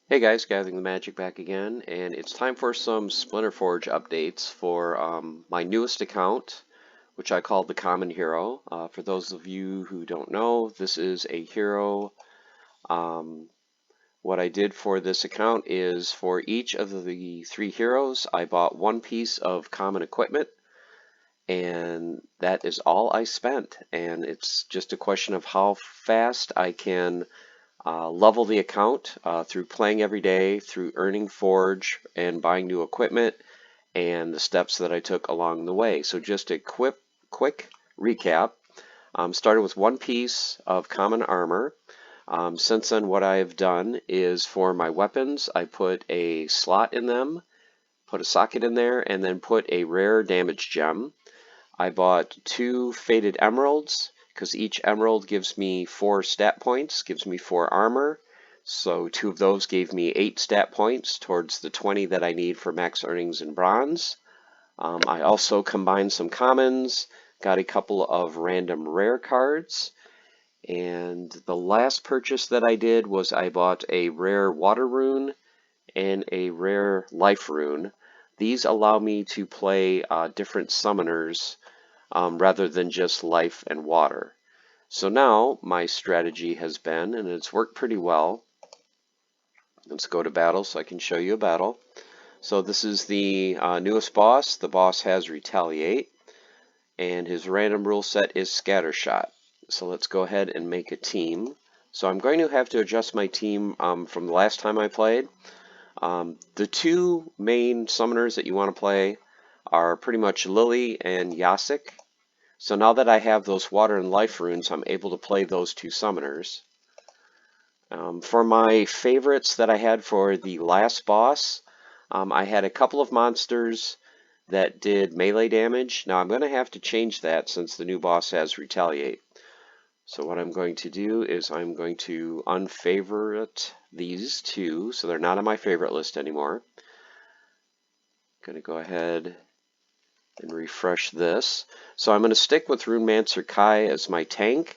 Hey guys, Gathering the Magic back again, and it's time for some SplinterForge updates for my newest account, which I call the Common Hero. For those of you who don't know, this is a hero. Um, what I did for this account is for each of the three heroes, I bought one piece of common equipment, and that is all I spent. And it's just a question of how fast I can level the account through playing every day, through earning Forge and buying new equipment, and the steps that I took along the way. So just a quick recap. Started with one piece of common armor. Since then, what I've done is for my weapons, I put a slot in them, put a socket in there, and then put a rare damage gem. I bought 2 faded emeralds because each emerald gives me 4 stat points, gives me 4 armor. So 2 of those gave me 8 stat points towards the 20 that I need for max earnings in bronze. I also combined some commons, got a couple of random rare cards, and the last purchase that I did was I bought a rare water rune and a rare life rune. These allow me to play different summoners rather than just life and water. So now my strategy has been, and it's worked pretty well. Let's go to battle so I can show you a battle. So this is the newest boss. The boss has Retaliate, and his random rule set is Scattershot. So let's go ahead and make a team. So I'm going to have to adjust my team from the last time I played. The 2 main summoners that you want to play are pretty much Lily and Yasik. So now that I have those water and life runes, I'm able to play those 2 summoners. For my favorites that I had for the last boss, I had a couple of monsters that did melee damage. Now I'm going to have to change that since the new boss has Retaliate. So what I'm going to do is I'm going to unfavorite these 2, so they're not on my favorite list anymore. I'm going to go ahead and refresh this. So I'm going to stick with Runemancer Kai as my tank.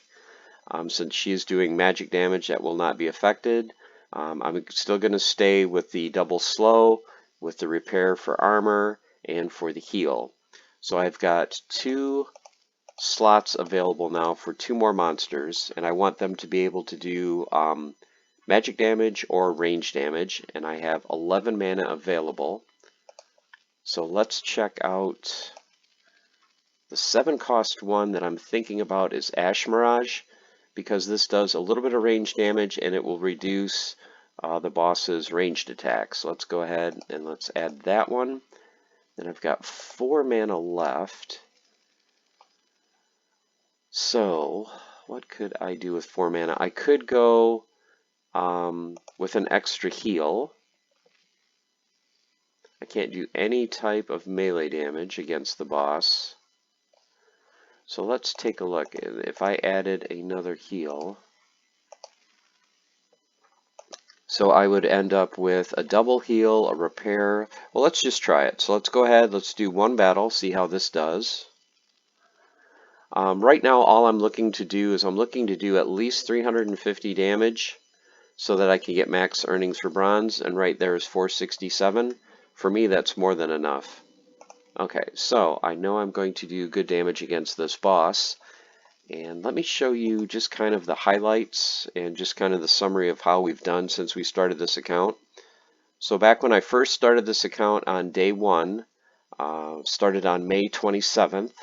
Since she's doing magic damage that will not be affected. I'm still going to stay with the double slow, with the repair for armor, and for the heal. So I've got 2 slots available now for 2 more monsters, and I want them to be able to do magic damage or range damage, and I have 11 mana available. So let's check out the 7 cost one that I'm thinking about is Ash Mirage, because this does a little bit of range damage and it will reduce the boss's ranged attacks. So let's go ahead and let's add that one. Then I've got 4 mana left. So what could I do with 4 mana? I could go with an extra heal. I can't do any type of melee damage against the boss. So let's take a look. If I added another heal, so I would end up with a double heal, a repair. Well, let's just try it. So let's go ahead, let's do 1 battle, see how this does. Right now, all I'm looking to do is I'm looking to do at least 350 damage so that I can get max earnings for bronze, and right there is 467. For me, that's more than enough. Okay, so I know I'm going to do good damage against this boss. And let me show you just kind of the highlights and just kind of the summary of how we've done since we started this account. So back when I first started this account on day 1, started on May 27th,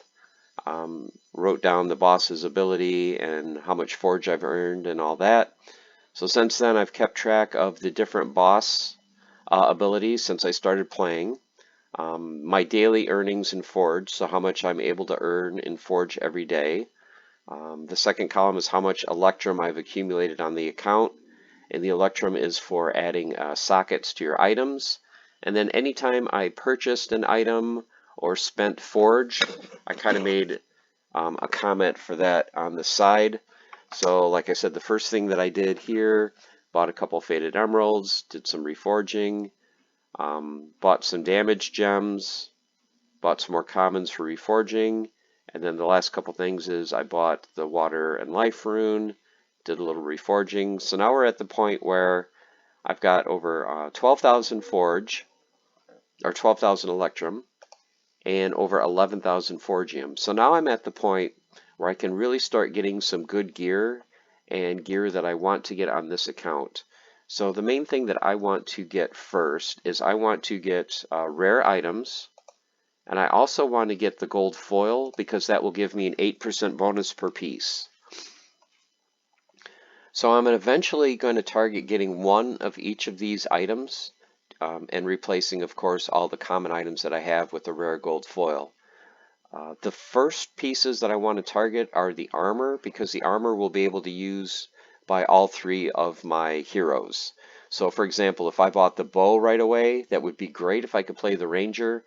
wrote down the boss's ability and how much forge I've earned and all that. So since then I've kept track of the different boss abilities since I started playing. My daily earnings in forge, so how much I'm able to earn in forge every day. The second column is how much Electrum I've accumulated on the account, and the Electrum is for adding sockets to your items. And then anytime I purchased an item or spent Forge, I kind of made a comment for that on the side. So like I said, the first thing that I did here, bought a couple Faded Emeralds, did some reforging, bought some damage gems, bought some more commons for reforging, and then the last couple things is I bought the water and life rune, did a little reforging. So now we're at the point where I've got over 12,000 forge, or 12,000 electrum, and over 11,000 forgium. So now I'm at the point where I can really start getting some good gear and gear that I want to get on this account. So the main thing that I want to get first is I want to get rare items, and I also want to get the gold foil because that will give me an 8% bonus per piece. So I'm eventually going to target getting one of each of these items and replacing, of course, all the common items that I have with the rare gold foil. The first pieces that I want to target are the armor, because the armor will be able to use by all three of my heroes. So for example, if I bought the bow right away, that would be great if I could play the ranger.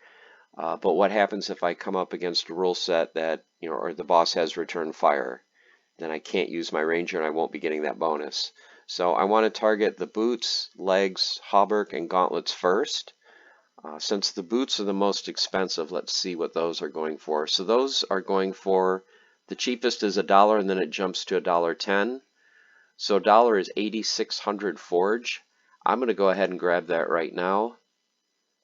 But what happens if I come up against a rule set that, or the boss has return fire? Then I can't use my ranger and I won't be getting that bonus. So I want to target the boots, legs, hauberk, and gauntlets first. Since the boots are the most expensive, let's see what those are going for. So those are going for, the cheapest is $1 and then it jumps to $1.10. So $1 is 8,600 forge. I'm going to go ahead and grab that right now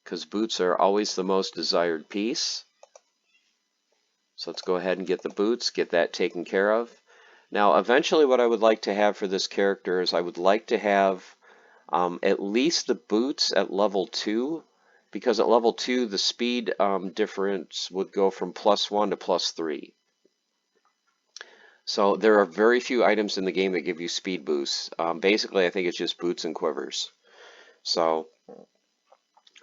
because boots are always the most desired piece. So let's go ahead and get the boots, get that taken care of. Now eventually what I would like to have for this character is I would like to have at least the boots at level 2, because at level 2 the speed difference would go from +1 to +3. So there are very few items in the game that give you speed boosts. Basically I think it's just boots and quivers. So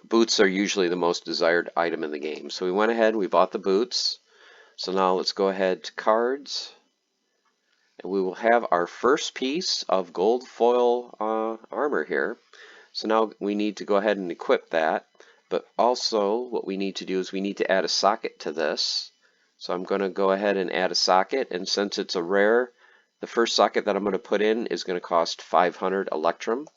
boots are usually the most desired item in the game. So we went ahead and we bought the boots. So now let's go ahead to cards. And we will have our first piece of gold foil armor here. So now we need to go ahead and equip that. But also what we need to do is we need to add a socket to this. So I'm going to go ahead and add a socket. And since it's a rare, the first socket that I'm going to put in is going to cost 500 electrum.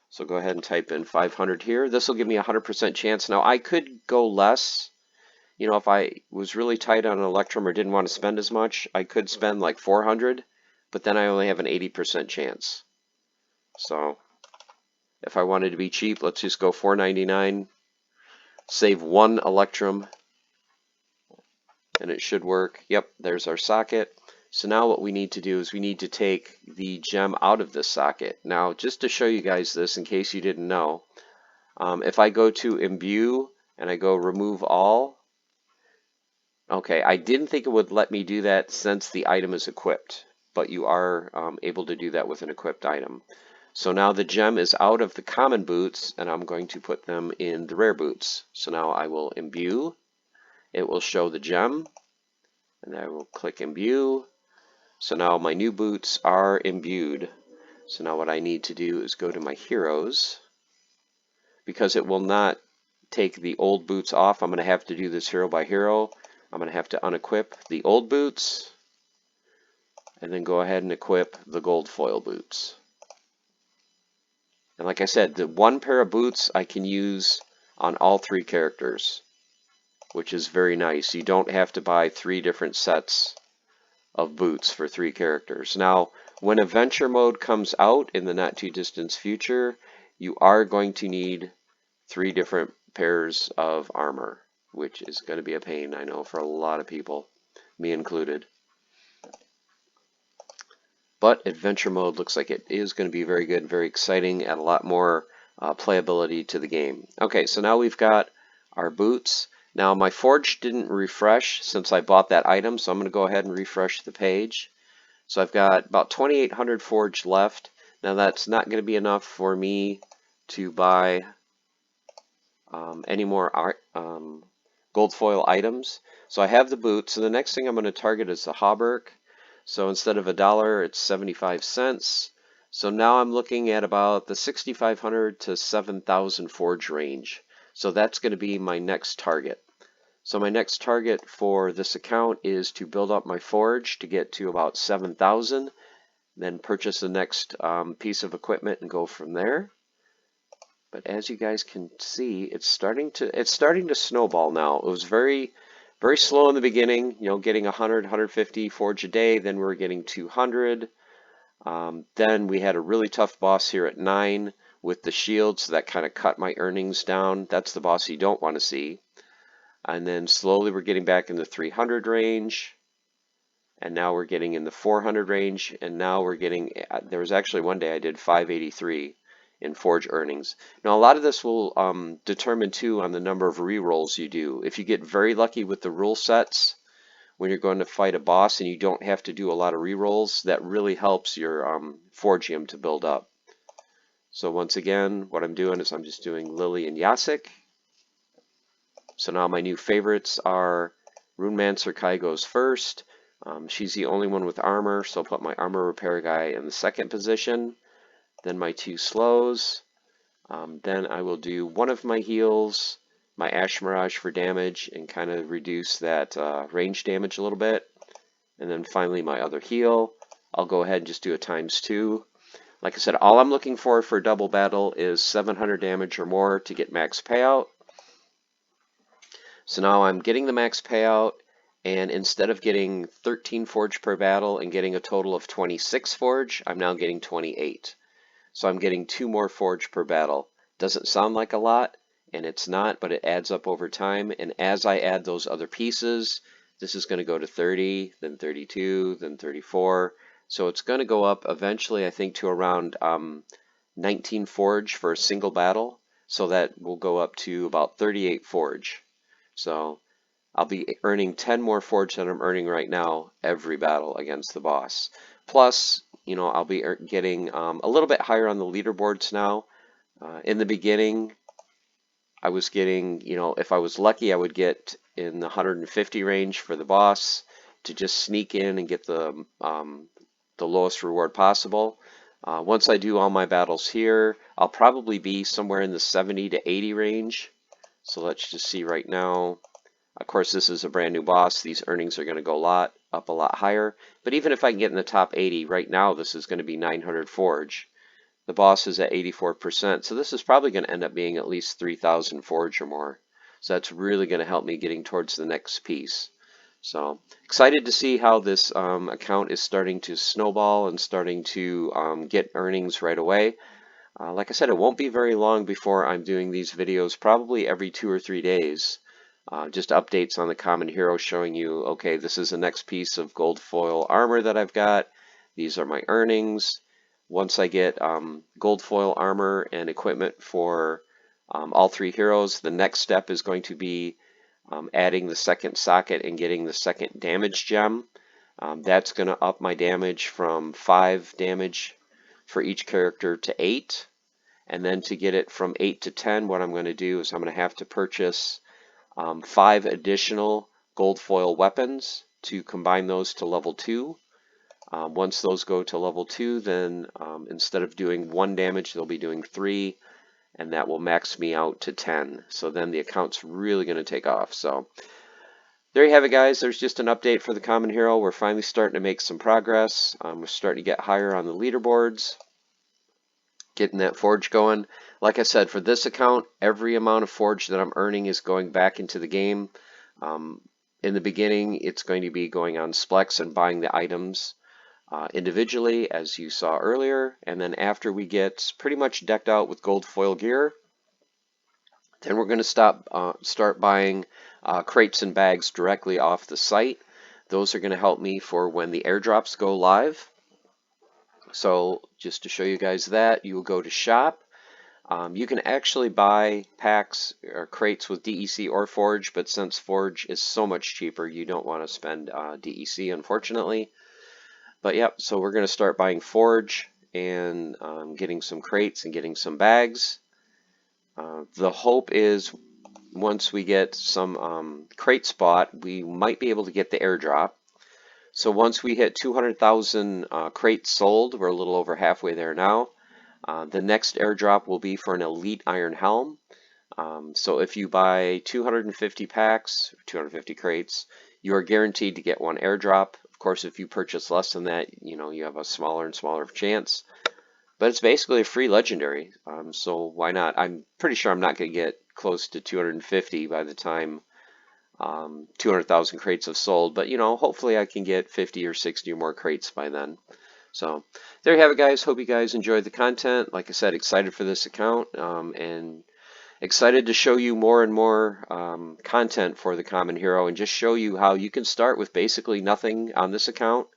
So go ahead and type in 500 here. This will give me a 100% chance. Now I could go less. If I was really tight on an electrum or didn't want to spend as much, I could spend like 400, but then I only have an 80% chance. So if I wanted to be cheap, let's just go 499, save 1 electrum, and it should work. Yep, there's our socket. So now what we need to do is we need to take the gem out of this socket. Now, just to show you guys this in case you didn't know, if I go to imbue and I go remove all, okay, I didn't think it would let me do that since the item is equipped, but you are able to do that with an equipped item. So now the gem is out of the common boots, and I'm going to put them in the rare boots. So now I will imbue. It will show the gem, and I will click imbue. So now my new boots are imbued. So now what I need to do is go to my heroes. Because it will not take the old boots off, I'm going to have to do this hero by hero. I'm going to have to unequip the old boots and then go ahead and equip the gold foil boots. And like I said, the one pair of boots I can use on all 3 characters, which is very nice. You don't have to buy 3 different sets of boots for 3 characters. Now, when adventure mode comes out in the not too distant future, you are going to need 3 different pairs of armor, which is going to be a pain, I know, for a lot of people, me included. But adventure mode looks like it is going to be very good, very exciting, add a lot more playability to the game. Okay, so now we've got our boots. Now my forge didn't refresh since I bought that item, so I'm going to go ahead and refresh the page. So I've got about 2,800 forge left. Now that's not going to be enough for me to buy any more gold foil items. So I have the boots. So the next thing I'm going to target is the hauberk. So instead of $1, it's 75 cents. So now I'm looking at about the 6,500 to 7,000 forge range. So that's going to be my next target. So my next target for this account is to build up my forge to get to about 7,000, then purchase the next piece of equipment and go from there. But as you guys can see, it's starting to snowball now. It was very slow in the beginning, getting 100, 150 forge a day. Then we were getting 200. Then we had a really tough boss here at 9. with the shield, so that kind of cut my earnings down. That's the boss you don't want to see. And then slowly we're getting back in the 300 range. And now we're getting in the 400 range, and now we're getting, there was actually one day I did 583 in Forge earnings. Now a lot of this will determine too on the number of rerolls you do. If you get very lucky with the rule sets when you're going to fight a boss and you don't have to do a lot of rerolls, that really helps your Forgium to build up. So once again, what I'm doing is I'm just doing Lily and Yasik. So now my new favorites are Runemancer Kai goes first. She's the only one with armor, so I'll put my armor repair guy in the second position. Then my two slows. Then I will do one of my heals, my Ash Mirage for damage, and kind of reduce that range damage a little bit. And then finally my other heal. I'll go ahead and just do a ×2. Like I said, all I'm looking for double battle is 700 damage or more to get max payout. So now I'm getting the max payout, and instead of getting 13 forge per battle and getting a total of 26 forge, I'm now getting 28. So I'm getting 2 more forge per battle. Doesn't sound like a lot, and it's not, but it adds up over time. And as I add those other pieces, this is going to go to 30, then 32, then 34. So it's going to go up eventually, I think, to around 19 forge for a single battle. So that will go up to about 38 forge. So I'll be earning 10 more forge than I'm earning right now every battle against the boss. Plus, you know, I'll be getting a little bit higher on the leaderboards now. In the beginning, I was getting, you know, if I was lucky, I would get in the 150 range for the boss to just sneak in and get the lowest reward possible. Once I do all my battles here, I'll probably be somewhere in the 70 to 80 range. So let's just see right now. Of course, this is a brand new boss. These earnings are going to go up a lot higher. But even if I can get in the top 80, right now this is going to be 900 forge. The boss is at 84%, so this is probably going to end up being at least 3,000 forge or more. So that's really going to help me getting towards the next piece. So excited to see how this account is starting to snowball and starting to get earnings right away. Like I said, it won't be very long before I'm doing these videos, probably every 2 or 3 days. Just updates on the Common Hero showing you, okay, this is the next piece of gold foil armor that I've got. These are my earnings. Once I get gold foil armor and equipment for all 3 heroes, the next step is going to be adding the second socket and getting the second damage gem. That's going to up my damage from 5 damage for each character to 8. And then to get it from 8 to 10, what I'm going to do is I'm going to have to purchase 5 additional gold foil weapons to combine those to level 2. Once those go to level 2, then instead of doing 1 damage, they'll be doing 3, and that will max me out to 10. So then the account's really going to take off. So there you have it, guys. There's just an update for the Common Hero. We're finally starting to make some progress. We're starting to get higher on the leaderboards, getting that forge going. Like I said, for this account, every amount of forge that I'm earning is going back into the game. In the beginning, it's going to be going on Splex and buying the items individually, as you saw earlier. And then after we get pretty much decked out with gold foil gear, then we're going to start buying crates and bags directly off the site. Those are going to help me for when the airdrops go live. So just to show you guys that, you will go to shop. You can actually buy packs or crates with DEC or Forge, but since Forge is so much cheaper, you don't want to spend DEC, unfortunately. But yep, so we're going to start buying Forge and getting some crates and getting some bags. The hope is once we get some crates bought, we might be able to get the airdrop. So once we hit 200,000 crates sold, we're a little over halfway there now. The next airdrop will be for an Elite Iron Helm. So if you buy 250 packs, 250 crates, you are guaranteed to get 1 airdrop. Of course, if you purchase less than that, you know, you have a smaller and smaller chance. But it's basically a free legendary, so why not? I'm pretty sure I'm not going to get close to 250 by the time 200,000 crates have sold, but you know, hopefully I can get 50 or 60 or more crates by then. So there you have it, guys. Hope you guys enjoyed the content. Like I said, excited for this account and excited to show you more and more content for the Common Hero and just show you how you can start with basically nothing on this account,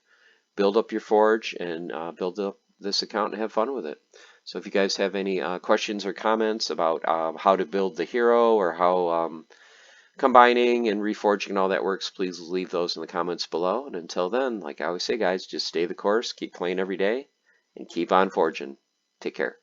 build up your forge, and build up this account and have fun with it. So if you guys have any questions or comments about how to build the hero or how combining and reforging and all that works, please leave those in the comments below. And until then, like I always say, guys, just stay the course, keep playing every day, and keep on forging. Take care.